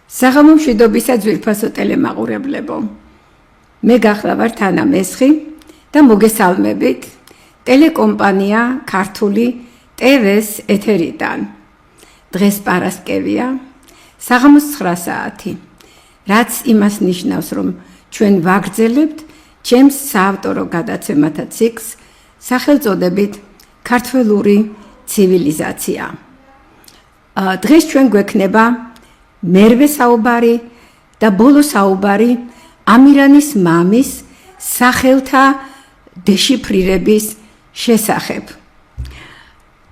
საღამო მშვიდობისა ძვირფასო ტელემაყურებლებო. მე გახლა ვარ თანა მესხი და მოგესალმებით ტელეკომპანია ქართული TV-ს ეთერიდან. დღეს პარასკევია, საღამოს 9 საათი. რაც იმას ნიშნავს, რომ ჩვენ ვაგრძელებთ ჩემს საავტორო გადაცემათა ციკლს სახელწოდებით ქართველური ცივილიზაცია. დღეს ჩვენ გვექნება მერვე საუბარი და ბოლო საუბარი ამირანის მამის სახელთა დეშიფრირების შესახებ.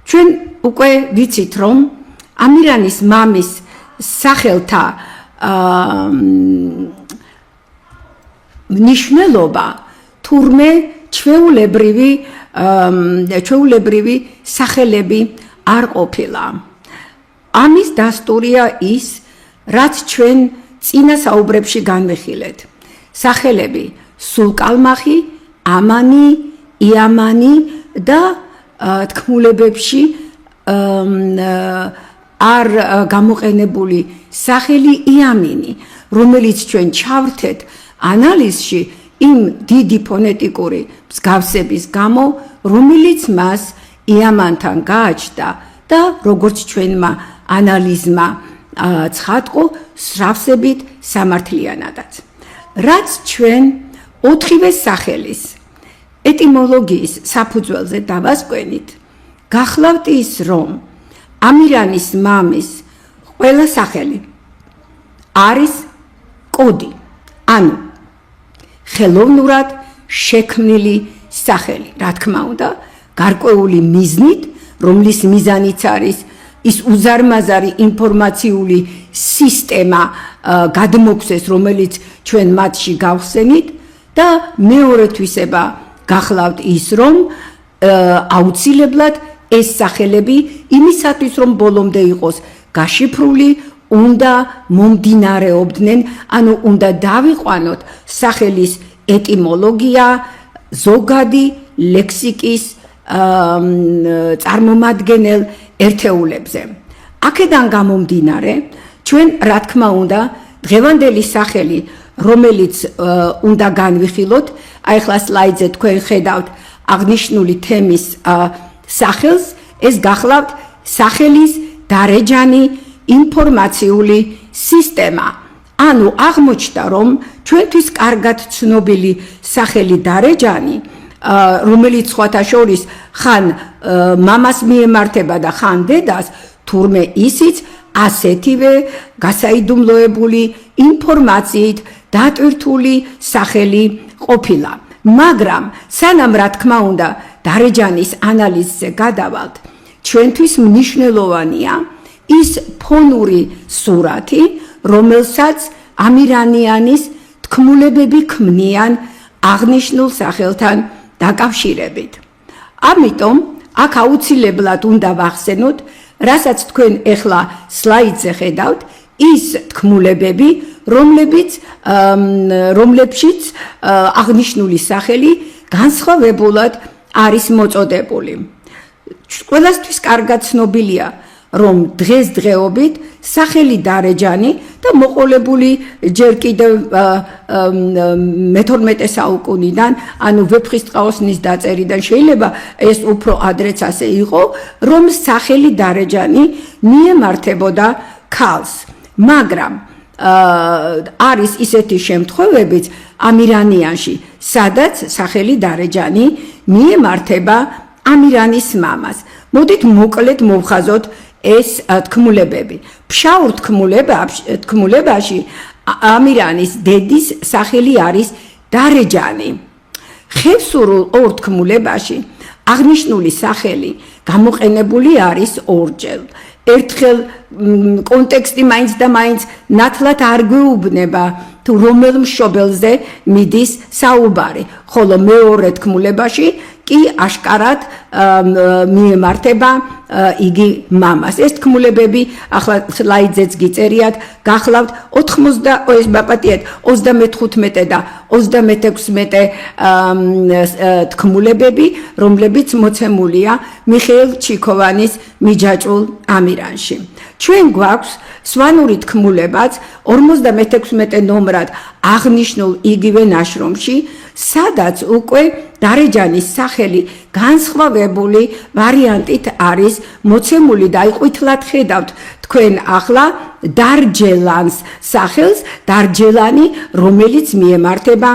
ჩვენ უკვე ვიცით, რომ ამირანის მამის სახელთა მნიშვნელობა თურმე ჩვეულებრივი სახელები არ ყოფილა. ამის დასტურია ის, რაც ჩვენ წინა საუბრებში განვიხილეთ. სახელები სულკალმახი, ამანი, იამანი და თქმულებებში არ გამოყენებული სახელი იამინი, რომელიც ჩვენ ჩავრთეთ ანალიზში იმ დიდი ფონეტიკური მსგავსების გამო, რომელიც მას იამანთან გააჩნდა და როგორც ჩვენმა ანალიზმა ცხადყო, სრავსებით სამართლიანადაც. რაც ჩვენ ოთხივე სახელის ეტიმოლოგიის საფუძველზე დავასკვენით, გახლავთ ის, რომ ამირანის მამის ყველა სახელი არის კოდი, ანუ ხელოვნურად შექმნილი სახელი, რა თქმა უნდა, გარკვეული მიზნით, რომლის მიზანიც არის ის უზარმაზარი ინფორმაციული სისტემა გადმოგვცეს, რომელიც ჩვენ მათში გავხსენით და მეორე თვისება გახლავთ ის, რომ აუცილებლად ეს სახელები იმისათვის, რომ ბოლომდე იყოს გაშიფრული, უნდა მომდინარეობდნენ, ანუ უნდა დავიყვანოთ სახელის ეტიმოლოგია, ზოგადი ლექსიკის წარმომადგენელ ერთეულებზე. აქედან გამომდინარე, ჩვენ რა თქმა უნდა, დღევანდელი სახელი, რომელიც უნდა განვიხილოთ, აი ახლა სლაიდზე თქვენ ხედავთ აღნიშნული თემის სახელს, ეს გახლავთ სახელის დარეჯანი ინფორმაციული სისტემა. ანუ აღმოჩნდა, რომ ჩვენთვის კარგად ცნობილი სახელი დარეჯანი, რომელიც სხვათა შორის ხან მამას მიემართება და ხან დედას, თურმე ისიც ასეთივე გასაიდუმლოებული ინფორმაციით დატვირთული სახელი ყოფილა. მაგრამ სანამ რა თქმა უნდა დარეჯანის ანალიზზე გადავალთ, ჩვენთვის მნიშვნელოვანია ის ფონური სურათი, რომელსაც ამირანიანის თქმულებები ქმნიან აღნიშნულ სახელთან დაკავშირებით. ამიტომ აქ აუცილებლად უნდა ვახსენოთ, რასაც თქვენ ეხლა სლაიდზე ხედავთ, ის თქმულებები, რომლებშიც აღნიშნული სახელი განსხვავებულად არის მოწოდებული. ყველასთვის კარგად ცნობილია, რომ დღესდღეობით სახელი დარეჯანი და მოყოლებული ჯერ კიდევ მე-12 საუკუნიდან, ანუ ვეფხისტყაოსნის დაწერიდან შეიძლება ეს უფრო ადრეც ასე იყო, რომ სახელი დარეჯანი მიემართებოდა ქალს. მაგრამ არის ისეთი შემთხვევებიც ამირანიანში, სადაც სახელი დარეჯანი მიემართება ამირანის მამას. მოდით მოკლედ მოვხაზოთ ეს თქმულებები. ფშაურ თქმულებაში ამირანის დედის სახელი არის დარეჯანი. ხევსურულ ორ თქმულებაში აღნიშნული სახელი გამოყენებული არის ორჯერ. ერთხელ კონტექსტი მაინც და მაინც ნათლად არ გვეუბნება, თუ რომელ მშობელზე მიდის საუბარი, ხოლო მეორე თქმულებაში კი აშკარად მიემართება იგი მამას. ეს თქმულებები ახლა სლაიდზეც გიწერიათ, გახლავთ 35 და 36 თქმულებები, რომლებიც მოცემულია მიხეილ ჩიქოვანის მიჯაჭვულ ამირანში. ჩვენ გვაქვს სვანური თქმულებაც 56 ნომრად აღნიშნულ იგივე ნაშრომში, სადაც უკვე დარეჯანის სახელი განსხვავებული ვარიანტით არის მოცემული და აიყვითლად ხედავთ თქვენ ახლა დარჯელანს სახელს, დარჯელანი, რომელიც მიემართება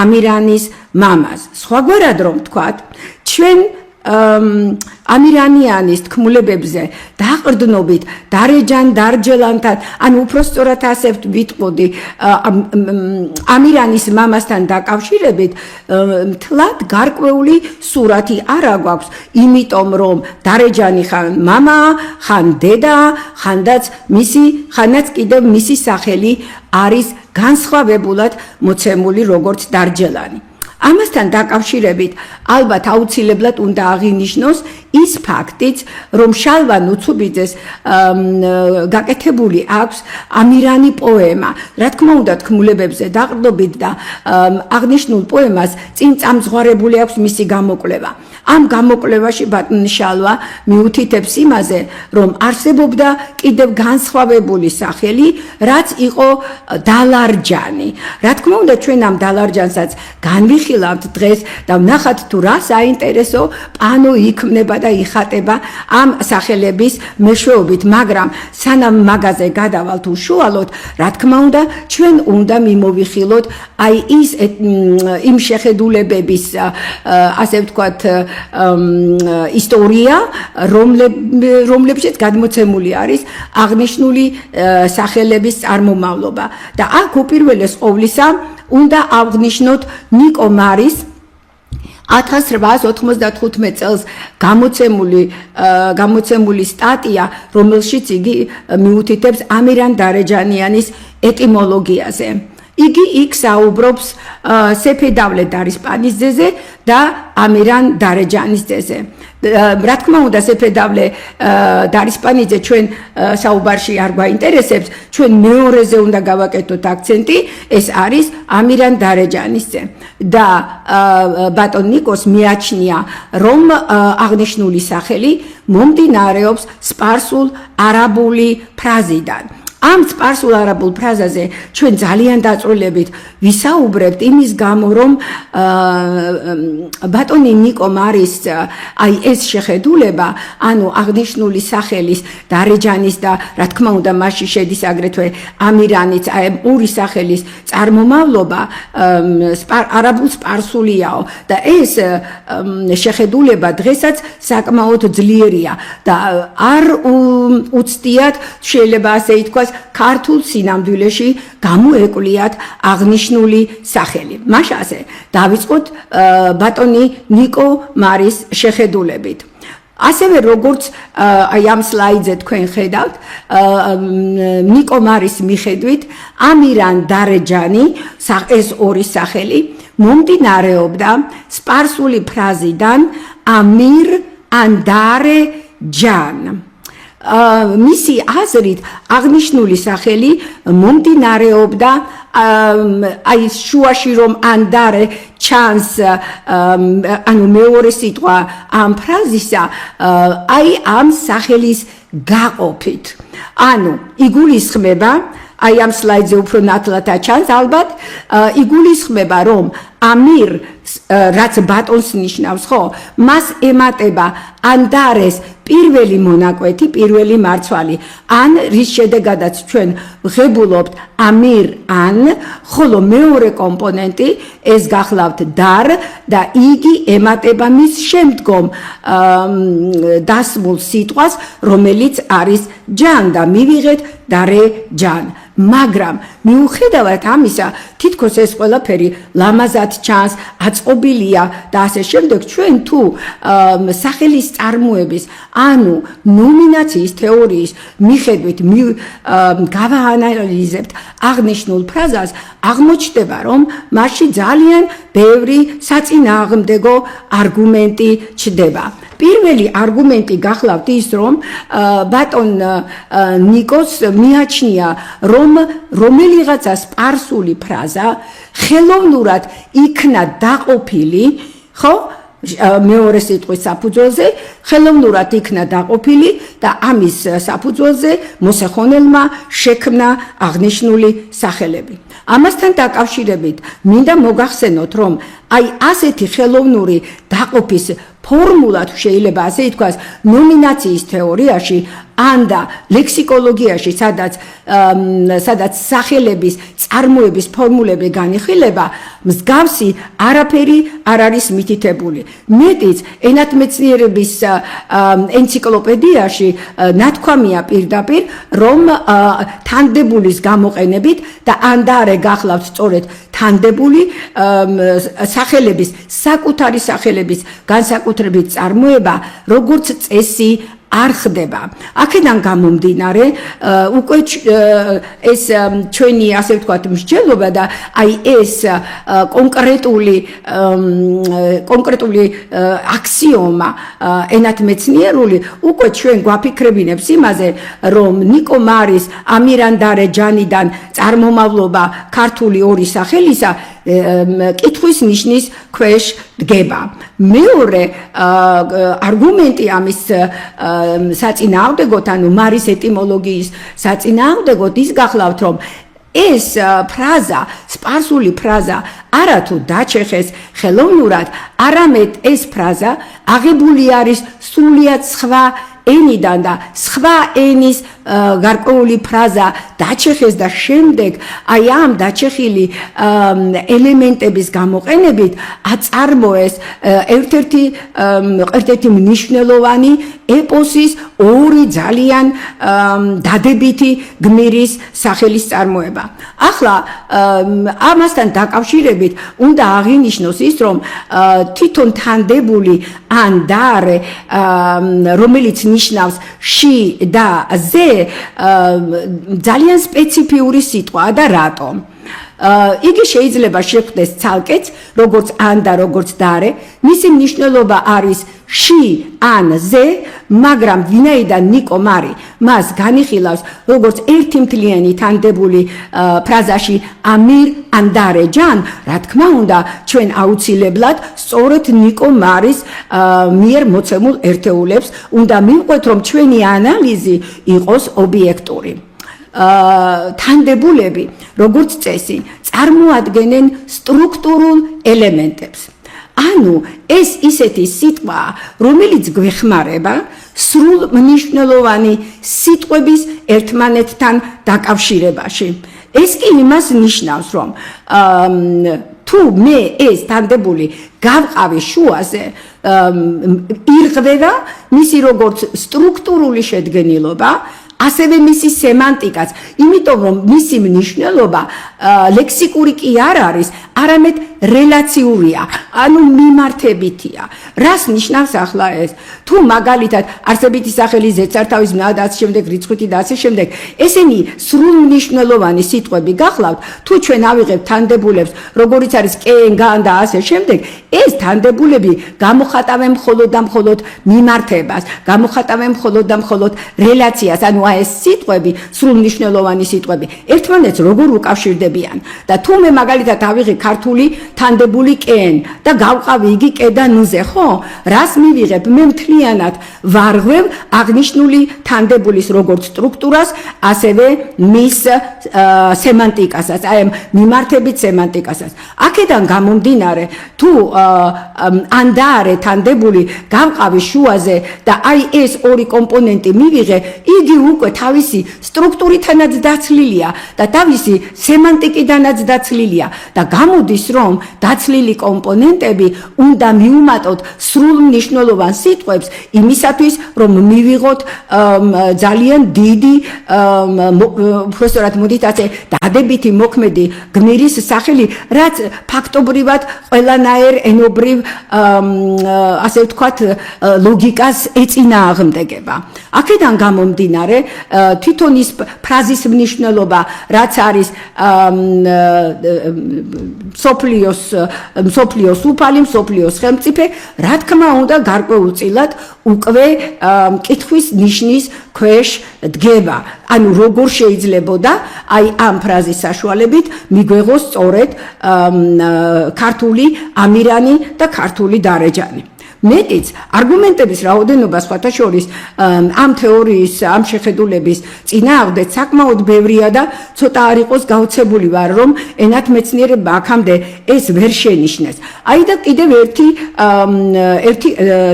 ამირანის მამას. სხვაგვარად რომ ვთქვათ, ჩვენ ამირანიანის თქმულებებზე დაყრდნობით დარეჯან დარჯელანთან, ანუ უფრო სწორად ასე ვიტყოდი, ამირანის მამასთან დაკავშირებით მთლად გარკვეული სურათი არ აგვაქვს, იმიტომ რომ დარეჯანი ხან მამაა, ხან დედაა, ხანაც კიდევ მისი სახელი არის განსხვავებულად მოცემული როგორც დარჯელანი. ამასთან დაკავშირებით ალბათ აუცილებლად უნდა აღინიშნოს ის ფაქტიც, რომ შალვა ნუცუბიძეს გაკეთებული აქვს ამირანი პოემა. რა თქმა უნდა, თქმულებებზე დაყრდნობით და აღნიშნულ პოემას წინ წამძღვარებული აქვს მისი გამოკვლევა. ამ გამოკვლევაში ბატონი შალვა მიუთითებს იმაზე, რომ არსებობდა კიდევ განსხვავებული სახელი, რაც იყო დალარჯანი. რა თქმა უნდა, ჩვენ ამ დალარჯანსაც განვიხილავთ დღეს და ვნახათ თუ რა საინტერესო პანო იქმნება და იხატება ამ სახელების მეშვეობით, მაგრამ სანამ მაგაზე გადავალთ უშუალოდ, რა თქმა უნდა, ჩვენ უნდა მიმოვიხილოთ აი ის იმ შეხედულებების, ასე ვთქვათ, ისტორია, რომლებშიც გადმოცემული არის აღნიშნული სახელების წარმომავლობა. და აქ უპირველეს ყოვლისა უნდა აღნიშნოთ ნიკო მარის 1895 წელს გამოცემული სტატია, რომელშიც იგი მიუთითებს ამირან დარეჯანიანის ეტიმოლოგიაზე. იგი იქ საუბრობს სეფედავლე დარისპანის ძეზე და ამირან დარეჯანის ძეზე. რა თქმა უნდა, სეფედავლე დარისპანიძე ჩვენ საუბარში არ გვაინტერესებს, ჩვენ მეორეზე უნდა გავაკეთოთ აქცენტი, ეს არის ამირან დარეჯანის ძე. და ბატონ ნიკოს მიაჩნია, რომ აღნიშნული სახელი მომდინარეობს სპარსულ არაბული ფრაზიდან. ამ სპარსულ არაბულ ფრაზაზე ჩვენ ძალიან დაწვრილებით ვისაუბრებთ იმის გამო, რომ ბატონი ნიკო მარის აი ეს შეხედულება, ანუ აღნიშნული სახელის დარეჯანის და რა თქმა უნდა მასში შედის აგრეთვე ამირანიც, აი ორი სახელის წარმომავლობა არაბულ სპარსულიაო და ეს შეხედულება დღესაც საკმაოდ ძლიერია და არ უცდიათ, შეიძლება ასე ითქვას, ქართულ სინამდვილეში გამოეკვლიათ აღნიშნული სახელი. მაშასე დავიწყოთ ბატონი ნიკო მარის შეხედულებით. ასევე როგორც აი ამ სლაიდზე თქვენ ხედავთ, ნიკო მარის მიხედვით ამირან დარეჯანი, ეს ორი სახელი მომდინარეობდა სპარსული ფრაზიდან ამირ ანდარე ჯან. მისი აზრით აღნიშნული სახელი მომდინარეობდა აი შუაში რომ ანდარე ჩანს, ანუ მეორე სიტყვა ამ ფრაზისა, აი ამ სახელის გაყოფით. ანუ იგულისხმება, აი ამ სლაიდზე უფრო ნათლად ჩანს ალბათ, იგულისხმება რომ ამირ რაც ბატონს ნიშნავს, ხო, მას ემატება ანდარეს პირველი მონაკვეთი, პირველი მარცვალი, ან რის შედეგადაც ჩვენ ვღებულობთ ამირ ან, ხოლო მეორე კომპონენტი ეს გახლავთ დარ და იგი ემატება მის შემდგომ დასმულ სიტყვას, რომელიც არის ჯან და მივიღეთ დარე ჯან. მაგრამ მიუხედავად ამისა, თითქოს ეს ყველაფერი ლამაზად ჩანს, აწყობილია და ასე შემდეგ, ჩვენ თუ სახელის წარმოების, ანუ ნომინაციის თეორიის მიხედვით გავაანალიზებთ აღნიშნულ ფრაზას, აღმოჩნდება, რომ მასში ძალიან ბევრი საწინააღმდეგო არგუმენტი ჩნდება. პირველი არგუმენტი გახლავთ ის, რომ ბატონ ნიკოს მიაჩნია, რომ რომელიღაცა სპარსული ფრაზა ხელოვნურად იქნა დაყოფილი, ხო? მეორე სიტყვის საფუძველზე ხელოვნურად იქნა დაყოფილი და ამის საფუძველზე მოსახონელმა შექმნა აღნიშნული სახელები. ამასთან დაკავშირებით მინდა მოგახსენოთ, რომ აი ასეთი ხელოვნური დაყოფის ფორმულა თუ შეიძლება ასე ითქვას ნომინაციის თეორიაში ან და ლექსიკოლოგიაში, სადაც სახელების წარმოების ფორმულები განიხილება, მსგავსი არაფერი არ არის მითითებული. მეტიც ენათმეცნიერების ენციკლოპედიაში ნათქვამია პირდაპირ, რომ თანდებულის გამოყენებით და ან და არა გახლავთ სწორედ თანდებული სახელების, საკუთარი სახელების განსაკუთრებით წარმოება, როგორც წესი არ ხდება. აქედან გამომდინარე, უკვე ეს ჩვენი ასე ვთქვათ მსჯელობა და აი ეს კონკრეტული აქსიომა ენათმეცნიერული უკვე ჩვენ გვაფიქრებინებს იმაზე, რომ ნიკო მარის, ამირან დარეჯანიდან წარმომავლობა ქართული ორი სახელისა კითხვის ნიშნის ქვეშ დგება. მეორე არგუმენტი ამის საწინააღმდეგოდ, ანუ მარის ეტიმოლოგიის საწინააღმდეგოდ ის გახლავთ, რომ ეს ფრაზა, სპარსული ფრაზა არათუ დაჩეხეს ხელოვნურად, არამედ ეს ფრაზა აღებული არის სრულიად სხვა ენიდან და სხვა ენის გარკვეული ფრაზა დაჩეხეს და შემდეგ აი ამ დაჩეხილი ელემენტების გამოყენებით აწარმოეს ერთ-ერთი მნიშვნელოვანი ეპოსის ორი ძალიან დადებითი გმირის სახელის წარმოება. ახლა ამასთან დაკავშირებით უნდა აღინიშნოს ის, რომ თვითონ თანდებული ან დარე, რომელიც ნიშნავს ში და ზე, ძალიან სპეციფიური სიტყვაა და რატომ? იგი შეიძლება შეხვდეს ცალკეც, როგორც ან და როგორც დარე, მისი მნიშვნელობა არის ში ან ზე, მაგრამ ვინაიდან ნიკო მარი მას განიხილავს როგორც ერთი მთლიანი თანდებული ფრაზაში ამირ ან დარე ჯან, რა თქმა უნდა, ჩვენ აუცილებლად სწორედ ნიკო მარის მიერ მოცემულ ერთეულებს უნდა მივყვეთ, რომ ჩვენი ანალიზი იყოს ობიექტური. თანდებულები, როგორც წესი, წარმოადგენენ სტრუქტურულ ელემენტებს. ანუ ეს ისეთი სიტყვაა, რომელიც გვეხმარება სრულ მნიშვნელოვანი სიტყვების ერთმანეთთან დაკავშირებაში. ეს კი იმას ნიშნავს, რომ თუ მე ეს თანდებული გავყავი შუაზე, ირღვევა მისი როგორც სტრუქტურული შედგენილობა, ასევე მისი სემანტიკაც, იმიტომ რომ მისი მნიშვნელობა ლექსიკური კი არ არის, არამედ რელაციურია, ანუ მიმართებითია. რას ნიშნავს ახლა ეს? თუ მაგალითად არსებითი სახელი ზეცართავის მნა და ასე შემდეგ, რიცხვიტი და ასე შემდეგ, ესენი სრულ მნიშვნელოვანი სიტყვები გახლავთ, თუ ჩვენ ავიღებთ თანდებულებს, როგორიც არის კენ, გან და ასე შემდეგ, ეს თანდებულები გამოხატავენ მხოლოდ და მხოლოდ მიმართებას, გამოხატავენ მხოლოდ და მხოლოდ რელაციას, ანუ ეს სიტყვები, სრულ მნიშვნელოვანი სიტყვები, ერთმანეთს როგორ უკავშირდებიან. და თუ მე მაგალითად ავიღე ქართული თანდებული კენ და გავყავი იგი კე და ნუზე, ხო? რას მივიღებ? მე მთლიანად ვარღვევ აღნიშნული თანდებულის როგორც სტრუქტურას, ასევე მის სემანტიკასაც, აი ამ მიმართებით სემანტიკასაც. აქედან გამომდინარე, თუ ან და არა თანდებული გავყავი შუაზე და აი ეს ორი კომპონენტი მივიღე, იგი უკვე თავისი სტრუქტურითანაც დაცლილია და თავისი სემანტიკიდანაც დაცლილია და გამოდის, რომ დაცლილი კომპონენტები უნდა მიუმატოთ სრულ მნიშვნელოვან სიტყვებს იმისათვის, რომ მივიღოთ ძალიან დიდი, უბრალოდ მოდით ასე დადებითი მოქმედი გმირის სახელი, რაც ფაქტობრივად ყველანაირ ენობრივ ასე ვთქვათ ლოგიკას ეწინააღმდეგება. აქედან გამომდინარე, თვითონ ის ფრაზის მნიშვნელობა, რაც არის მსოფლიოს უფალი, მსოფლიოს ხელმწიფე, რა თქმა უნდა, გარკვეულწილად უკვე კითხვის ნიშნის ქვეშ დგება. ანუ როგორ შეიძლებოდა აი ამ ფრაზის საშუალებით მიგვეღოს სწორედ ქართული ამირანი და ქართული დარეჯანი. მეტიც არგუმენტების რაოდენობა სხვათა შორის ამ თეორიის ამ შეხედულების წინააღმდეგ საკმაოდ ბევრია და ცოტა არ იყოს გაოცებული ვარ რომ ენათმეცნიერებმა აქამდე ეს ვერ შენიშნეს. აი და კიდევ ერთი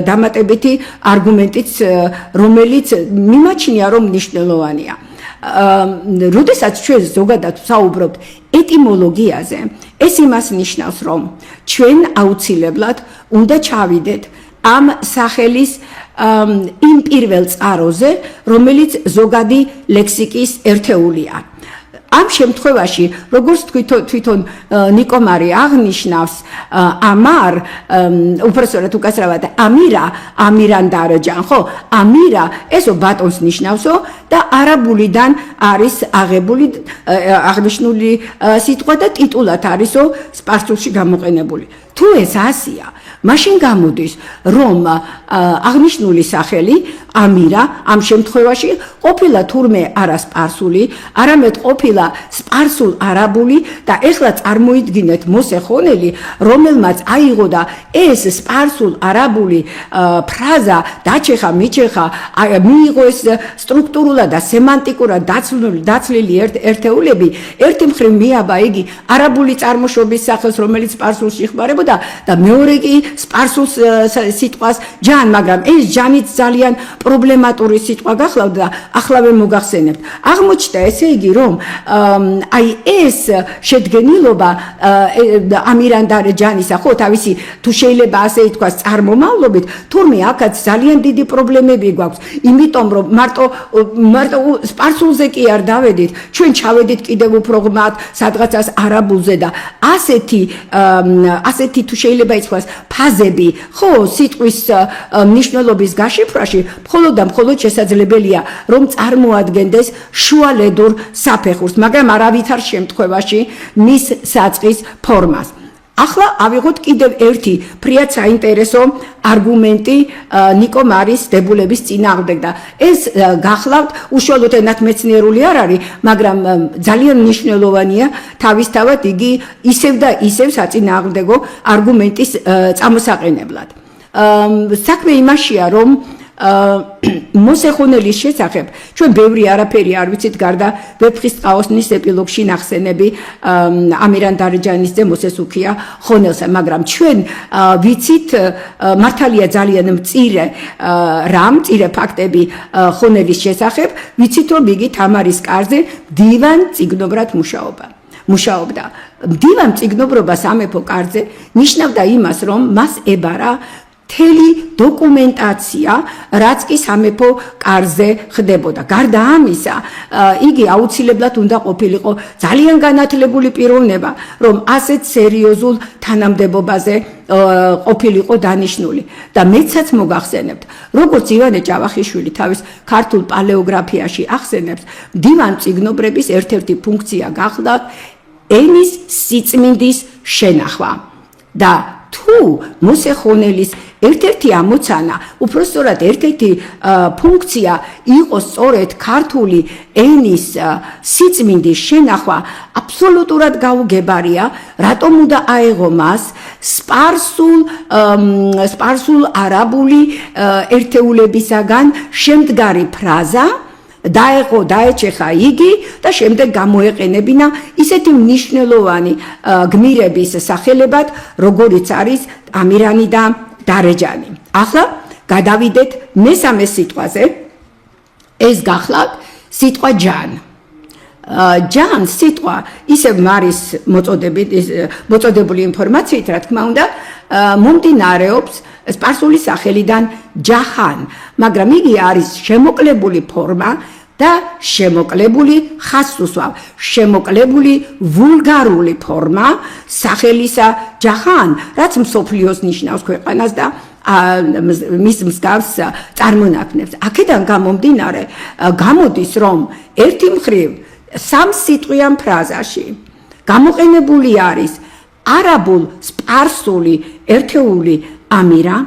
დამატებითი არგუმენტიც რომელიც მიმაჩნია რომ მნიშვნელოვანია. როდესაც ჩვენ ზოგადად ვსაუბრობთ ეტიმოლოგიაზე, ეს იმას ნიშნავს, რომ ჩვენ აუცილებლად უნდა ჩავიდეთ ამ სახელის იმ პირველ წყაროზე, რომელიც ზოგადი ლექსიკის ერთეულია. ამ შემთხვევაში, როგორც თვითონ ნიკომარი აღნიშნავს, ამარ, უბრალოდ უკაცრავად ამირან დარეჯან, ხო? ამირა ესო ბატონს ნიშნავსო და არაბულიდან არის აღნიშნული სიტყვა და ტიტულად არისო სპარსულში გამოყენებული. თუ ეს ასია, მაშინ გამოდის, რომ აღნიშნული სახელი ამირა ამ შემთხვევაში ყოფილა თურმე არა სპარსული, არამედ ყოფილა სპარსულ არაბული და ეხლა წარმოიდგინეთ მოსეხონელი, რომელმაც აიღო და ეს სპარსულ არაბული ფრაზა დაჩეხა, მიჩეხა, მიიღო ეს სტრუქტურულად და სემანტიკურად დაცლილი ერთეულები, ერთი მხრივ მიაბა იგი არაბული წარმოშობის სახელს, რომელიც სპარსულში იხმარებოდა და მეორე კი სპარსულ სიტყვას ჯან, მაგრამ ეს ჯანიც ძალიან პრობლემატური სიტყვა გახლავდა და ახლავე მოგახსენებთ. აღმოჩნდა ესე იგი, რომ აი ეს შედგენილობა ამირან დარეჯანისა, ხო, თავისი თუ შეიძლება ასე ითქვას წარმომავლობით, თურმე აქაც ძალიან დიდი პრობლემები გვაქვს, იმიტომ რომ მარტო სპარსულზე კი არ დავედით, ჩვენ ჩავედით კიდევ უფრო ღმად სადღაცას არაბულზე და ასეთი თუ შეიძლება ითქვას ფაზები, ხო, სიტყვის მნიშვნელობის გაშიფრვაში მხოლოდ და მხოლოდ შესაძლებელია, რომ წარმოადგენდეს შუალედურ საფეხურს, მაგრამ არავითარ შემთხვევაში მის საწყის ფორმას. ახლა ავიღოთ კიდევ ერთი ფრიად საინტერესო არგუმენტი ნიკომარის დებულების წინააღმდეგ და ეს გახლავთ უშუალოდ ენათმეცნიერული არ არის, მაგრამ ძალიან მნიშვნელოვანია თავისთავად იგი ისევ და ისევ საწინააღმდეგო არგუმენტის წამოსაყენებლად. საქმე იმაშია, რომ მოსეხონელის შესახებ ჩვენ ბევრი არაფერი არ ვიცით გარდა ვეფხისტყაოსნის ეპილოგში ნახსენები ამირან დარეჯანისძე მოსესუქია ხონელსა, მაგრამ ჩვენ ვიცით მართალია ძალიან მწირე ფაქტები ხონელის შესახებ, ვიცით რომ იგი თამარის კარზე მდივან წიგნობრად მუშაობდა. მდივან წიგნობრობა სამეფო კარზე ნიშნავდა იმას, რომ მას ებარა მთელი დოკუმენტაცია, რაც კი სამეფო კარზე ხდებოდა. გარდა ამისა, იგი აუცილებლად უნდა ყოფილიყო ძალიან განათლებული პიროვნება, რომ ასეთ სერიოზულ თანამდებობაზე ყოფილიყო დანიშნული. და მეცაც მოგახსენებთ, როგორც ივანე ჭავახიშვილი თავის ქართულ პალეოგრაფიაში ახსენებს, მდივან წიგნობრების ერთ-ერთი ფუნქცია გახლავთ ენის სიწმინდის შენახვა. და თუ მოსეხონელის ერთ-ერთი ამოცანა, უпростоრად ერთ-ერთი ფუნქცია იყო სწორედ ქართული ენის სიწმინდის შენახვა, აბსოლუტურად გაუგებარია, რატომ უნდა აეღო მას სპარსულ არაბული ერთეულებისაგან შემდგარი ფრაზა, დაეჩეხა იგი და შემდეგ გამოეყენებინა ისეთი მნიშვნელოვანი გმირების სახელებად, როგორიც არის ამირანი და დარეჯანი. ახლა გადავიდეთ მესამე სიტყვაზე, ეს გახლავთ სიტყვა ჯან. ჯან სიტყვა ისევ მარის მოწოდებული ინფორმაციით, რა თქმა უნდა, მომდინარეობს სპარსული სახელიდან ჯაჰან, მაგრამ იგი არის შემოკლებული ფორმა და შემოკლებული ხასუსვავ, შემოკლებული ვულგარული ფორმა სახელისა ჯაჰან, რაც მსოფლიოს ნიშნავს ქვეყანას და მის მსგავს წარმონაქმნებს. აქედან გამომდინარე, გამოდის, რომ ერთი მხრივ სამ სიტყვიან ფრაზაში გამოყენებული არის არაბულ სპარსული ერთეული ამირა,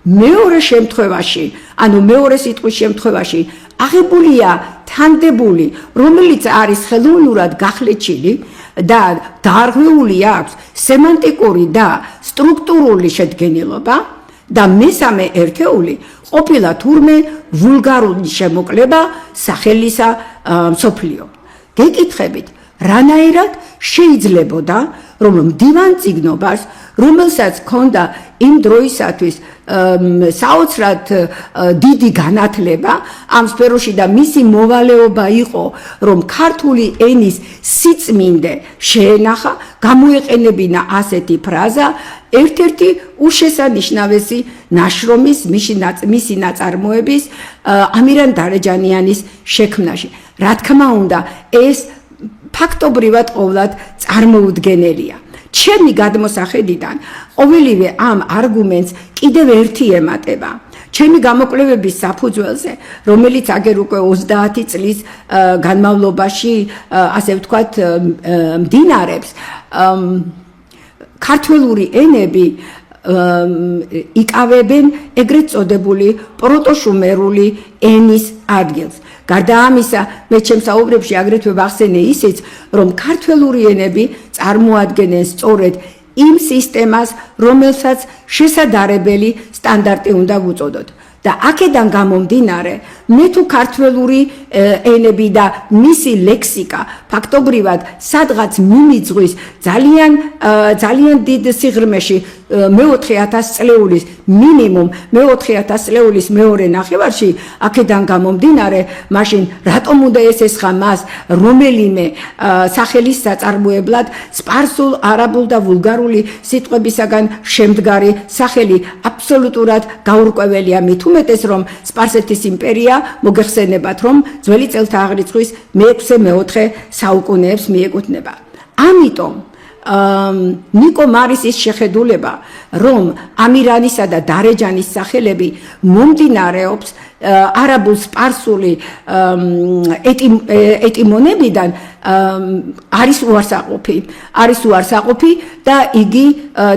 მეორე შემთხვევაში, ანუ მეორე სიტყვის შემთხვევაში აღებულია თანდებული, რომელიც არის ხელოვნურად გახლეჩილი და დაარღვეული აქვს სემანტიკური და სტრუქტურული შედგენილობა და მესამე ერთეული ყოფილა თურმე ვულგარული შემოკლება სახელისა მსოფლიო. გეკითხებით, რანაირად შეიძლებოდა, რომ მდივან წიგნობას, რომელსაც ჰქონდა იმ დროისათვის საოცრად დიდი განათლება ამ სფეროში და მისი მოვალეობა იყო, რომ ქართული ენის სიწმინდე შეენახა, გამოეყენებინა ასეთი ფრაზა, ერთ-ერთი უშესანიშნავესი ნაშრომის მისი ნაწარმოების ამირან დარეჯანიანის შექმნაში. რა თქმა უნდა, ეს ფაქტობრივად ყოვლად წარმოუდგენელია. ჩემი გადმოსახედიდან ყოველივე ამ არგუმენტს კიდევ ერთი ემატება. ჩემი გამოკვლევების საფუძველზე, რომელიც აგერ უკვე 30 წლის განმავლობაში, ასე ვთქვათ, მდინარებს, ქართველური ენები იკავებენ ეგრეთ წოდებული პროტოშუმერული ენის ადგილს. გარდა ამისა, მე ჩემს საუბრებში აგრეთვე ვახსენე ისიც, რომ ქართველური ენები წარმოადგენენ სწორედ იმ სისტემას, რომელსაც შესაძლებელი სტანდარტი უნდა ვუწოდოთ. და აქედან გამომდინარე, მე თუ ქართველური ენები და მისი ლექსიკა ფაქტობრივად სადღაც მიმიძღვის ძალიან დიდ სიღრმეში მე-4000 წლეულის მინიმუმ მე-4000 წლეულის მეორე ნახევარში, აქედან გამომდინარე, მაშინ რატომ უნდა ესესხა მას რომელიმე სახელის საწარმოებლად სპარსულ, არაბულ და ვულგარული სიტყვებისაგან შემდგარი სახელი აბსოლუტურად გაურკვეველია, მით უმეტეს რომ სპარსეთის იმპერია მოგეხსენებათ, რომ ძველი წელთა აღრიცხვის მე-6-მე-4 საუკუნეებს მიეკუთვნება. ამიტომ ნიკო მარისის შეხედულება, რომ ამირანისა და დარეჯანის სახელები მომდინარეობს არაბულ სპარსული ეტიმონებიდან, არის უარსაყოფი და იგი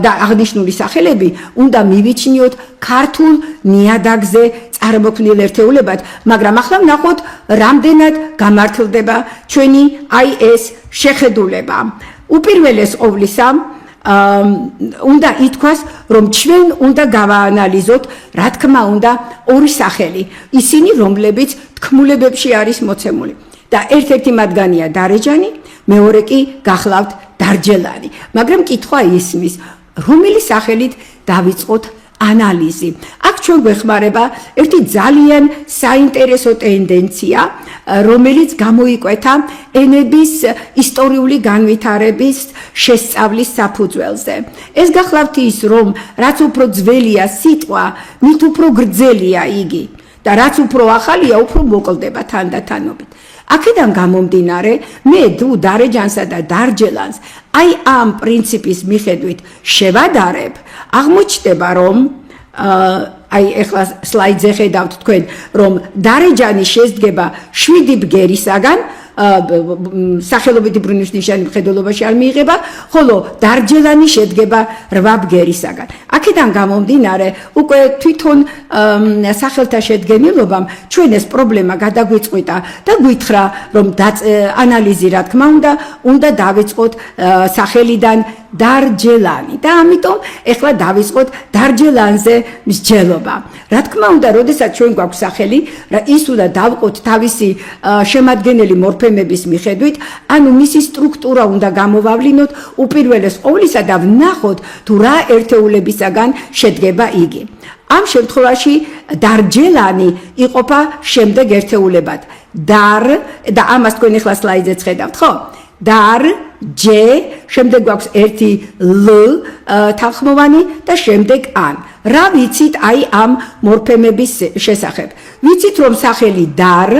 და აღნიშნული სახელები უნდა მივიჩნიოთ ქართულ ნიადაგზე წარმოქმნილ ერთეულებად, მაგრამ ახლა ვნახოთ, რამდენად გამართლდება ჩვენი აი ეს შეხედულება. უპირველეს ყოვლისა, უნდა ითქვას, რომ ჩვენ უნდა გავაანალიზოთ, რა თქმა უნდა, ორი სახელი, ისინი, რომლებიც თქმულებებში არის მოცემული. და ერთ-ერთი მათგანია დარეჯანი, მეორე კი გახლავთ დარჯელანი. მაგრამ კითხვა ისმის, რომელი სახელით დავიწყოთ ანალიზი. აქ ჩვენ გვეხმარება ერთი ძალიან საინტერესო ტენდენცია, რომელიც გამოიკვეთა ენების ისტორიული განვითარების შესწავლის საფუძველზე. ეს გახლავთ ის, რომ რაც უფრო ძველია სიტყვა, მით უფრო გრძელია იგი და რაც უფრო ახალია, უფრო მოკლდება თანდათანობით. აქედან გამომდინარე, მე დარეჯანსა და დარჯელანს აი ამ პრინციპის მიხედვით შევადარებ, აღმოჩნდება, რომ აი ეხლა სლაიდზე ხედავთ თქვენ, რომ დარეჯანი შედგება 7 ბგერისაგან, სახელობითი ბრუნვის ნიშანი მხედველობაში არ მიიღება, ხოლო დარჯელანი შედგება 8 ბგერისაგან. აქედან გამომდინარე, უკვე თვითონ სახელთა შედგენილობამ ჩვენ ეს პრობლემა გადაგვიწყვიტა და გვითხრა, რომ ანალიზი, რა თქმა უნდა დავიწყოთ სახელიდან დარჯელანი და ამიტომ ეხლა დავიწყოთ დარჯელანზე მსჯელობა. რა თქმა უნდა, როდესაც ჩვენ გვაქვს სახელი, ის უნდა დავყოთ თავისი შემადგენელი მორფემების მიხედვით, ანუ მისი სტრუქტურა უნდა გამოვავლინოთ უპირველეს ყოვლისა და ვნახოთ, თუ რა ერთეულებისაგან შედგება იგი. ამ შემთხვევაში დარჯელანი იყოფა შემდეგ ერთეულებად. დარ და ამას თქვენ ეხლა სლაიდზეც ხედავთ, ხო? დარ ჯე, შემდეგ გვაქვს ერთი ლ თანხმოვანი და შემდეგ ან. რა ვიცით აი ამ მორფემების შესახებ? ვიცით, რომ სახელი დარ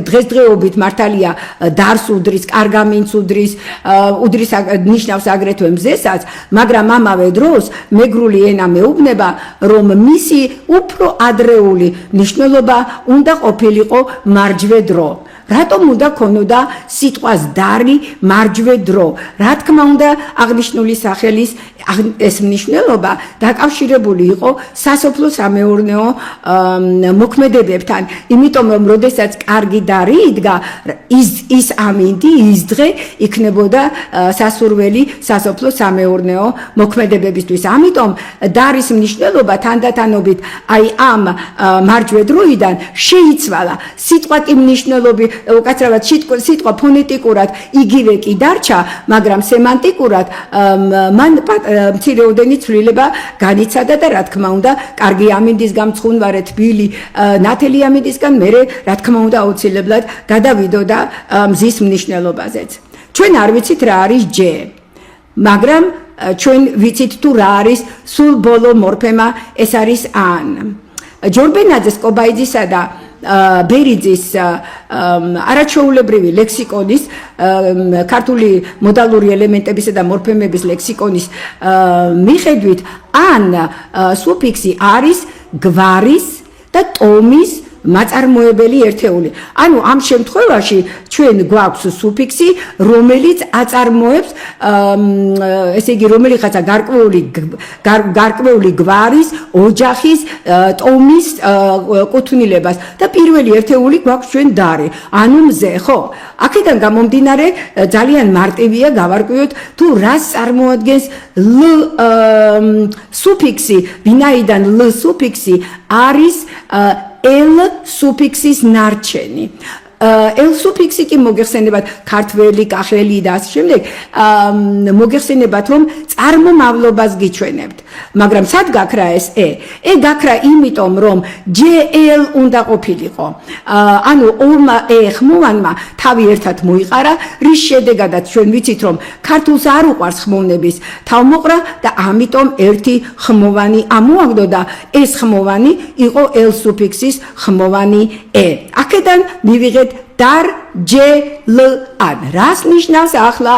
დღესდღეობით მართალია დარს უდრის, კარგამინს უდრის ნიშნავს აგრეთვე მზესაც, მაგრამ ამავე დროს მეგრული ენა მეუბნება, რომ მისი უფრო ადრეული მნიშვნელობა უნდა ყოფილიყო მარჯვე დრო. რატომ უნდა ქონოდა სიტყვას დარი მარჯვე დრო? რა თქმა უნდა, აღნიშნული სახელის ეს მნიშვნელობა დაკავშირებული იყო სასოფლო-სამეურნეო მოქმედებებთან, იმიტომ რომ როდესაც კარგი დარი იდგა, ის ამინდი, ის დღე იქნებოდა სასურველი სასოფლო-სამეურნეო მოქმედებებისთვის. ამიტომ დარის მნიშვნელობა თანდათანობით აი ამ მარჯვე დროიდან შეიცვალა. სიტყვა კი მნიშვნელობი, უკაცრავად სიტყვა ფონეტიკურად იგივე კი დარჩა, მაგრამ სემანტიკურად მან მცირეოდენი ცვლილება განიცადა და რა თქმა უნდა, კარგი ამინდის გამცხუნვარე თბილი ნათელი ამინდისგან მერე რა თქმა უნდა აუცილებლად გადავიდოდა მზის მნიშვნელობაზეც. ჩვენ არ ვიცით რა არის ჯე, მაგრამ ჩვენ ვიცით თუ რა არის სულ ბოლო მორფემა, ეს არის ან. ჯორბენაძეს, კობაიძისა და ბერიძის არაჩვეულებრივი ლექსიკონის, ქართული მოდალური ელემენტებისა და მორფემების ლექსიკონის მიხედვით, ან სუფიქსი არის გვარის და ტომის მაწარმოებელი ერთეული. ანუ ამ შემთხვევაში ჩვენ გვაქვს სუფიქსი, რომელიც აწარმოებს, ესე იგი, რომელიღაცა გარკვეული გვარის, ოჯახის, ტომის კუთვნილებას და პირველი ერთეული გვაქვს ჩვენ დარი, ანუ მზე, ხო? აქედან გამომდინარე ძალიან მარტივია გავარკვიოთ თუ რას წარმოადგენს ლ სუფიქსი, ვინაიდან ლ სუფიქსი არის ელ სუფიქსის ნარჩენი. ელ სუფიქსი კი მოგეხსენებათ ქართველი, კახელი და ასე შემდეგ, მოგეხსენებათ რომ წარმომავლობას გიჩვენებთ. მაგრამ სად გაქრა ეს ე? ე გაქრა იმიტომ რომ ჯელ უნდა ყოფილიყო. ანუ ორმა ე ხმოვანმა თავი ერთად მოიყარა, რის შედეგადაც ჩვენ ვიცით რომ ქართულს არ უყვარს ხმოვნების თავმოყრა და ამიტომ ერთი ხმოვანი ამოაგდო და ეს ხმოვანი იყო ელ სუფიქსის ხმოვანი ე. აქედან მივიღეთ dar ჯე ლ ან. რას ნიშნავს ახლა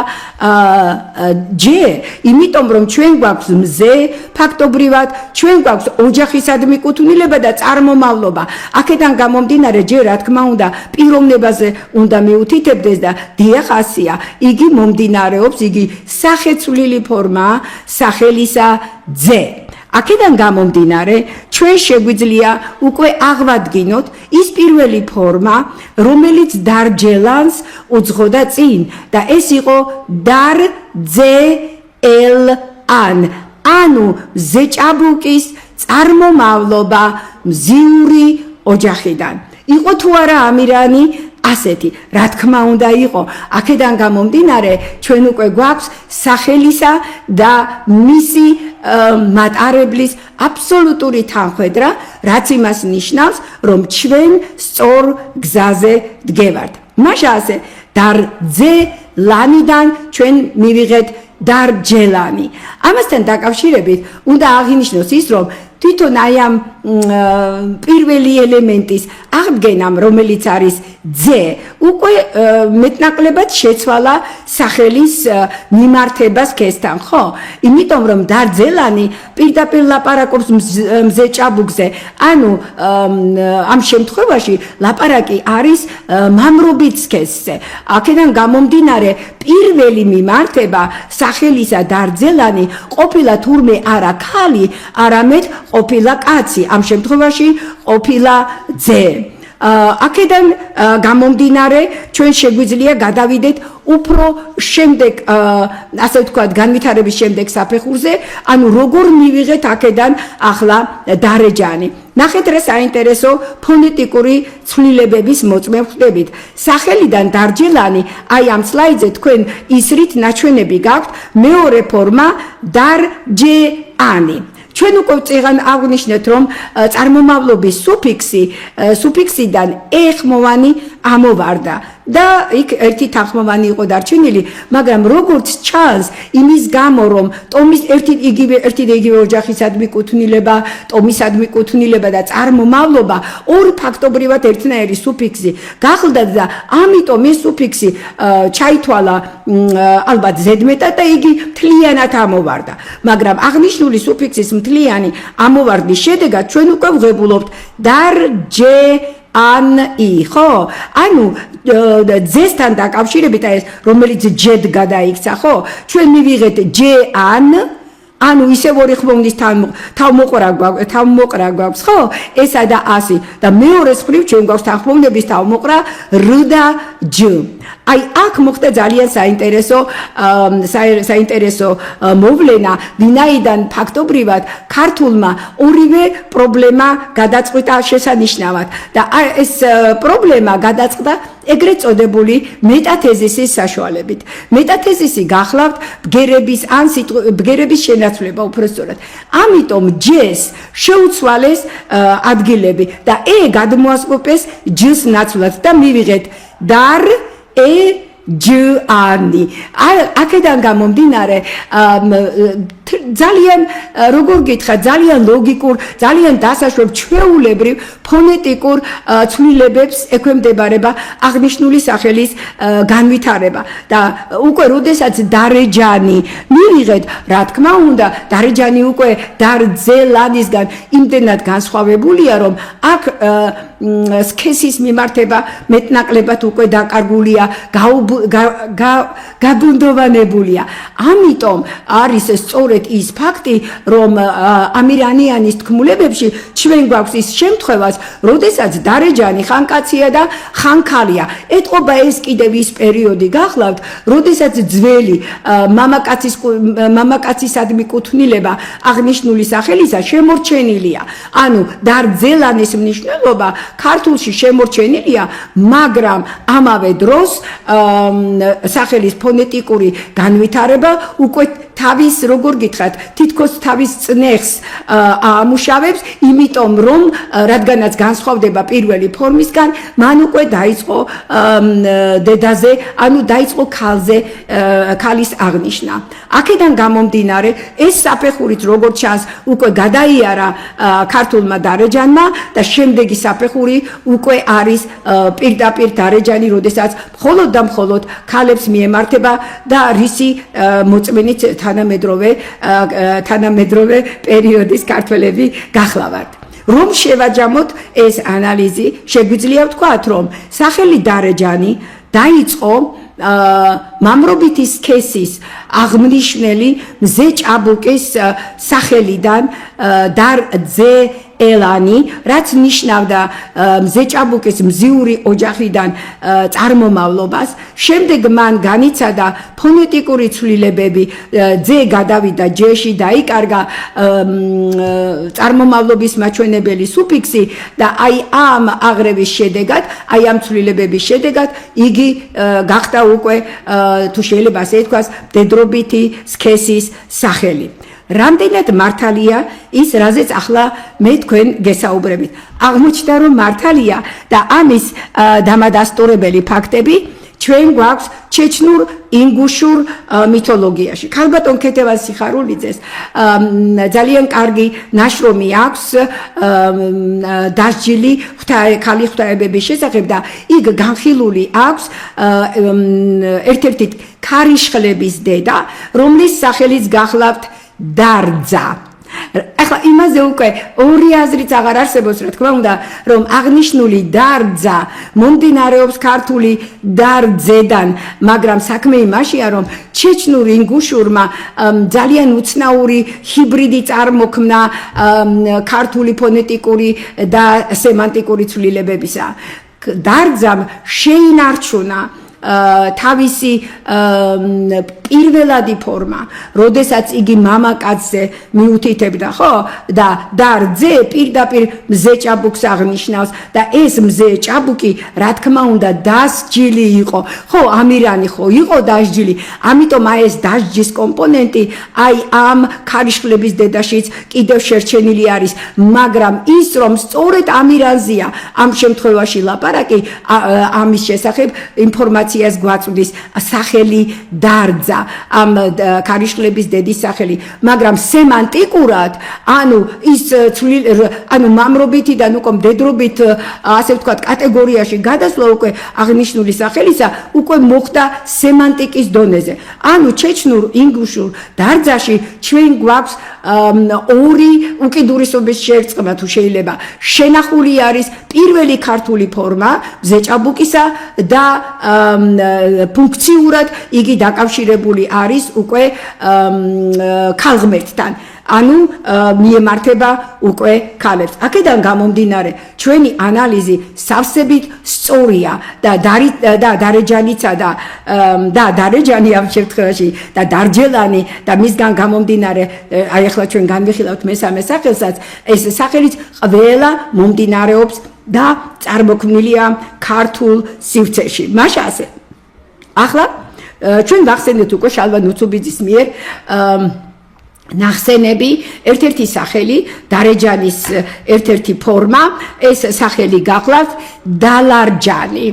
ჯე? იმიტომ რომ ჩვენ გვაქვს მზე, ფაქტობრივად ჩვენ გვაქვს ოჯახისადმი კუთვნილება და წარმომავლობა. აქედან გამომდინარე ჯე რა თქმა უნდა პიროვნებაზე უნდა მიუთითებდეს და დიახ ასია. იგი მომდინარეობს, იგი სახეცვლილი ფორმაა სახელისა ძე. აქედან გამომდინარე, ჩვენ შეგვიძლია უკვე აღვადგინოთ ის პირველი ფორმა, რომელიც დარჯელანს უძღოდა წინ და ეს იყო დარ ძე ელ ან. ანუ ზეჭაბუკის წარმომავლობა მზიური ოჯახიდან. იყო თუ არა ამირანი ასეთი? რა თქმა უნდა იყო. აქედან გამომდინარე, ჩვენ უკვე გვაქვს სახელისა და მისი მატარებლის აბსოლუტური თანხმედრა, რაც იმას ნიშნავს, რომ ჩვენ სწორ გზაზე დგევართ. მაშა ასე დარჯელანიდან ჩვენ მივიღეთ დარჯელანი. ამასთან დაკავშირებით უნდა აღინიშნოს ის, რომ თვითონ აი ამ პირველი ელემენტის აღდგენამ, რომელიც არის ძე, უკვე მეტნაკლებად შეცვალა სახელის მიმართებას ქესთან, ხო? იმიტომ რომ დარჯელანი პირდაპირ ლაპარაკობს მზე ჭაბუკზე, ანუ ამ შემთხვევაში ლაპარაკი არის მამრობით ქესზე. აქედან გამომდინარე, პირველი მიმართება სახელისა დარჯელანი ყოფილა თურმე არა ქალი, არამედ ყოფილა კაცი, ამ შემთხვევაში ყოფილა ძე. აქედან გამომდინარე, ჩვენ შეგვიძლია გადავიდეთ უფრო შემდეგ, ასე ვთქვათ, განვითარების შემდეგ საფეხურზე, ანუ როგორ მივიღეთ აქედან ახლა დარეჯანი. ნახეთ რა საინტერესო ფონეტიკური ცვლილებების მოწმე ვხდებით. სახელიდან დარჯელანი, აი ამ სლაიდზე თქვენ ისრით ნაჩვენები გაქვთ, მეორე ფორმა დარჯეანი. ჩვენ უკვე წეგან აღნიშნეთ, რომ წარმომავლობის სუფიქსიდან ე ხმოვანი ამოვარდა და იქ ერთი თანხმოვანი იყო დარჩენილი, მაგრამ როგორც ჩანს, იმის გამო რომ ტომის ერთი და იგივე ოჯახისადმი კუთვნილება, ტომისადმი კუთვნილება და წარმომავლობა ორი ფაქტობრივად ერთნაირი სუფიქსი გახლდა და ამიტომ ეს სუფიქსი ჩაითვალა ალბათ ზედმეტად და იგი მთლიანად ამოვარდა. მაგრამ აღნიშნული სუფიქსის მთლიანი ამოვარდის შედეგად ჩვენ უკვე ვღებულობთ დარჯე ან-ი, ხო? ანუ ძესთან დაკავშირებით ეს რომელიც ჯედ გადაიქცა, ხო? ჩვენ მივიღეთ ჯ-ან ანუ ისევ ორი ხმოვნის თავმოყრა გვაქვს, ხო? ესა და 100 და მეორეს მხრივ ჩვენ გვაქვს თანხმოვნების თავმოყრა რ და ჯ. აი აქ მოხდა ძალიან საინტერესო მოვლენა, ვინაიდან ფაქტობრივად ქართულმა ორივე პრობლემა გადაწყვიტა შესანიშნავად და ეს პრობლემა გადაწყდა ეგრეთ წოდებული მეტათეზისის საშუალებით. მეტათეზისი გახლავთ ბგერების შენაცვლება უბრალოდ. ამიტომ ჯ-ს შეუცვალეს ადგილები და გადმოასწრაფეს ჯ-ს ნაცვლად და მივიღეთ დარ ჯ-ანი. აქედან გამომდინარე ძალიან როგორ გითხრა, ძალიან ლოგიკურ, ძალიან დასაშვებ ჩვეულებრივ ფონეტიკურ ცვლილებებს ექვემდებარება აღნიშნული სახელის განვითარება და უკვე როდესაც დარეჯანი მივიღეთ, რა თქმა უნდა, დარეჯანი უკვე დარძელანისგან იმდენად განსხვავებულია, რომ აქ სქესის მიმართება მეტნაკლებად უკვე დაკარგულია, გაბუნდოვანებულია. ამიტომ არის სწორედ ის ფაქტი, რომ ამირანიანის თქმულებებში ჩვენ გვაქვს ის შემთხვევაც, როდესაც დარეჯანი ხანკაცია და ხანქალია. ეტყობა ეს კიდევ ის პერიოდი გახლავთ, როდესაც ძველი მამაკაცისადმი კუთვნილება აღნიშნული სახელისა შემორჩენილია. ანუ დარძელანის მნიშვნელობა ქართულში შემორჩენილია, მაგრამ ამავე დროს სახელის ფონეტიკური განვითარება უკვე თავის როგორ გითხრათ, თითქოს თავის წნეხს აამუშავებს, იმიტომ რომ რადგანაც განსხვავდება პირველი ფორმისგან, მან უკვე დაიწყო დედაზე, ანუ დაიწყო ქალზე ქალის აღნიშვნა. აქედან გამომდინარე, ეს საფეხურით როგორც ჩანს, უკვე გადაიარა ქართულმა დარეჯანმა და შემდეგი საფეხური უკვე არის პირდაპირ დარეჯანი, როდესაც მხოლოდ და მხოლოდ ქალებს მიემართება და რისი მოწმენით თანამედროვე პერიოდის ქართველები გახლავართ. რომ შევაჯამოთ ეს ანალიზი, შეგვიძლია ვთქვათ, რომ სახელი დარეჯანი დაიწყო მამრობითი სქესის აღმნიშვნელი მზე ჭაბუკის სახელიდან დარძე ელანი, რაც ნიშნავდა მზე ჭაბუკის მზიური ოჯახიდან წარმომავლობას. შემდეგ მან განიცადა ფონეტიკური ცვლილებები, ძე გადავიდა ჯ-ში, დაიკარგა წარმომავლობის მაჩვენებელი სუფიქსი და აი ამ აღრევის შედეგად, აი ამ ცვლილებების შედეგად იგი გახდა უკვე თუ შეიძლება ასე ითქვას, მდედრობითი სქესის სახელი. რამდენად მართალია ის, რაზეც ახლა მე თქვენ გესაუბრებით. აღმოჩნდა, რომ მართალია და ამის დამადასტურებელი ფაქტები ჩვენ გვაქვს ჩეჩნურ ინგუშურ მითოლოგიაში. ქალბატონ ქეთევან სიხარულიძეს ძალიან კარგი ნაშრომი აქვს დასჯილი ქალი ღვთაებების შესახებ და იქ განხილული აქვს ერთ-ერთი ქარიშხლების დედა, რომლის სახელიც გახლავთ დარძა. ახლა იმაზე უკვე ორი აზრიც აღარ არსებობს, რა თქმა უნდა, რომ აღნიშნული დარძა მომდინარეობს ქართული დარძედან, მაგრამ საქმე იმაშია, რომ ჩეჩნურ ინგუშურმა ძალიან უცნაური ჰიბრიდი წარმოქმნა ქართული ფონეტიკური და სემანტიკური ცვლილებებისა. დარძამ შეინარჩუნა თავისი პირველადი ფორმა, როდესაც იგი მამაკაცზე მიუთითებდა, ხო? და დარძე პირდაპირ მზე ჭაბუკს აღნიშნავს და ეს მზე ჭაბუკი, რა თქმა უნდა, დასჯილი იყო. ხო, ამირანი ხო იყო დასჯილი, ამიტომ აი ეს დასჯის კომპონენტი აი ამ ქარიშხლების დედაშიც კიდევ შერჩენილი არის, მაგრამ ის რომ სწორედ ამირანზეა ამ შემთხვევაში ლაპარაკი, ამის შესახებ ინფორმაციას გვაწვდის სახელი დარძა. ამ ქარიშხლების დედის სახელი, მაგრამ სემანტიკურად, ანუ ის ანუ მამრობითიდან უკვე მდედრობით, ასე ვთქვათ, კატეგორიაში გადასვლა უკვე აღნიშნული სახელისა უკვე მოხდა სემანტიკის დონეზე. ანუ ჩეჩნურ ინგუშურ დარძაში ჩვენ გვაქვს ორი უკიდურესობის შერწყმა თუ შეიძლება შენახული არის პირველი ქართული ფორმა მზეჭაბუკისა და ფუნქციურად იგი დაკავშირებული არის უკვე ქალღმერთთან ანუ მიემართება უკვე ქალებს. აქედან გამომდინარე, ჩვენი ანალიზი სავსებით სწორია და დარეჯანიცა და დარეჯანი ამ შემთხვევაში და დარჯელანი და მისგან გამომდინარე, აი ახლა ჩვენ განვიხილავთ მესამე სახელსაც, ეს სახელიც ყველა მომდინარეობს და წარმოქმნილია ქართულ სივრცეში. მაშა ასე. ახლა ჩვენ ვახსენეთ უკვე შალვა ნუცუბიძის მიერ ნახსენები ერთ-ერთი სახელი დარეჯანის ერთ-ერთი ფორმა ეს სახელი გახლავთ დალარჯანი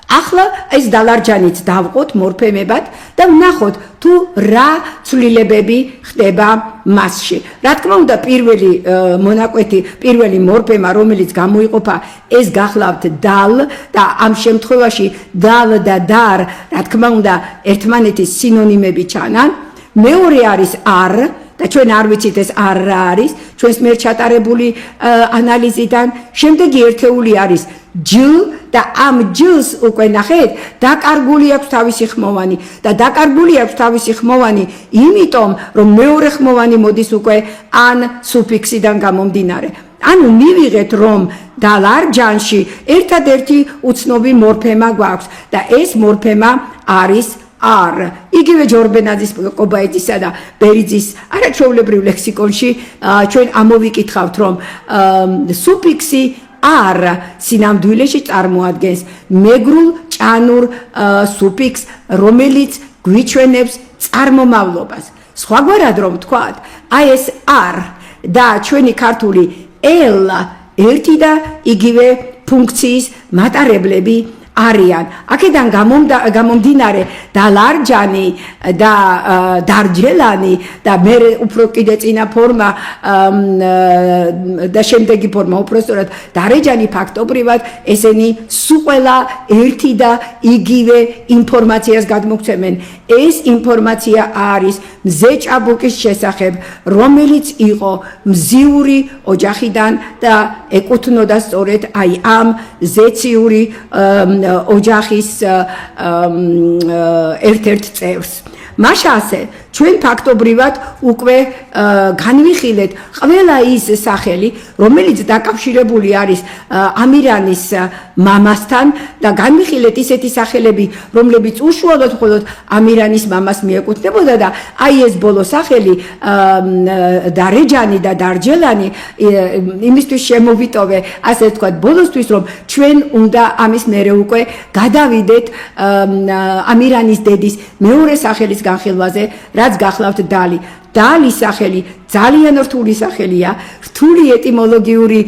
ახლა ეს დალარჯანიც დავყოთ მორფემებად და ვნახოთ თუ რა ცვლილებები ხდება მასში რა თქმა უნდა პირველი მონაკვეთი პირველი მორფემა რომელიც გამოიყოფა ეს გახლავთ დალ და ამ შემთხვევაში დალ და დარ რა თქმა უნდა ერთმანეთის სინონიმები ჩანან მეორე არის არ და ჩვენ არ ვიცით ეს არ რა არის ჩვენს მიერ ჩატარებული ანალიზიდან შემდეგი ერთეული არის ჯ და ამ ჯს უკვე ნახეთ დაკარგული აქვს თავისი ხმოვანი და დაკარგული აქვს თავისი ხმოვანი იმიტომ რომ მეორე ხმოვანი მოდის უკვე ან სუფიქსიდან გამომდინარე ანუ მივიღეთ რომ დალარჯანში ერთადერთი უცნობი მორფემა გვაქვს და ეს მორფემა არის არ იგივე ჯორბენაძის კობაიძისა და ბერიძის არაჩვეულებრივ ლექსიკონში ჩვენ ამოვიკითხავთ რომ სუფიქსი არ სინამდვილეში წარმოადგენს მეგრულ ჭანურ სუფიქსს რომელიც გვიჩვენებს წარმომავლობას სხვაგვარად რომ ვთქვათ აი ეს არ და ჩვენი ქართული ელ ერთი და იგივე ფუნქციის მატარებლები არიან აქედან გამომდინარე დალარჯანი და დარჯელანი და მე უფრო კიდე წინა ფორმა და შემდეგი ფორმა უпростоრად დარეჯანი ფაქტობრივად ესენი სულ ერთი და იგივე ინფორმაციას გადმოგცემენ ეს ინფორმაცია არის მზეჭაბუკის შესახებ რომელიც იყო მზიური ოჯახიდან და ეკუთვნოდა სწორედ აი ამ ზეციური ოჯახის ერთ-ერთ წევრს. მაშა ასე ჩვენ ფაქტობრივად უკვე განვიხილეთ ყველა ის სახელი რომელიც დაკავშირებული არის ამირანის მამასთან და განვიხილეთ ისეთი სახელები რომლებიც უშუალოდ მხოლოდ ამირანის მამას მიეკუთვნებოდა და აი ეს ბოლო სახელი დარეჯანი და დარჯელანი იმისთვის შემოვიტოვე ასე ვთქვათ ბოლოსთვის რომ ჩვენ უნდა ამის მერე უკვე გადავიდეთ ამირანის დედის მეორე სახელის განხილვაზე რაც გახლავთ დალი დალის სახელი ძალიან რთული სახელია რთული ეტიმოლოგიური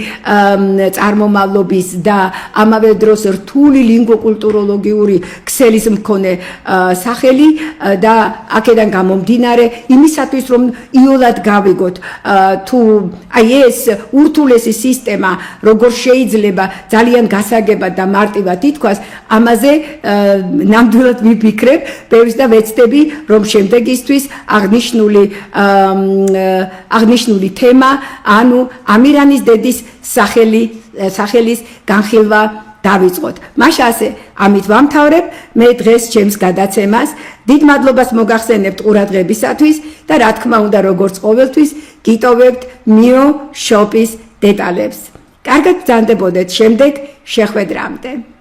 წარმომავლობის და ამავე დროს რთული ლინგვოკულტუროლოგიური ქსელის მქონე სახელი და აქედან გამომდინარე იმისათვის რომ იოლად გავიგოთ თუ აი ეს ურთულესი სისტემა როგორ შეიძლება ძალიან გასაგებად და მარტივად ითქვას ამაზე ნამდვილად ვიფიქრებ ბევრს და ვეცდები რომ შემდეგისთვის აღნიშნული თემა ანუ ამირანის დედის სახელის განხილვა დავიწყოთ. მაშა ასე ამით ვამთავრებ მე დღეს ჩემს გადაცემას დიდ მადლობას მოგახსენებთ ყურადღებისათვის და რა თქმა უნდა როგორც ყოველთვის გიტოვებთ მიო შოპის დეტალებს. კარგად გრძანდებოდეთ შემდეგ შეხვედრამდე.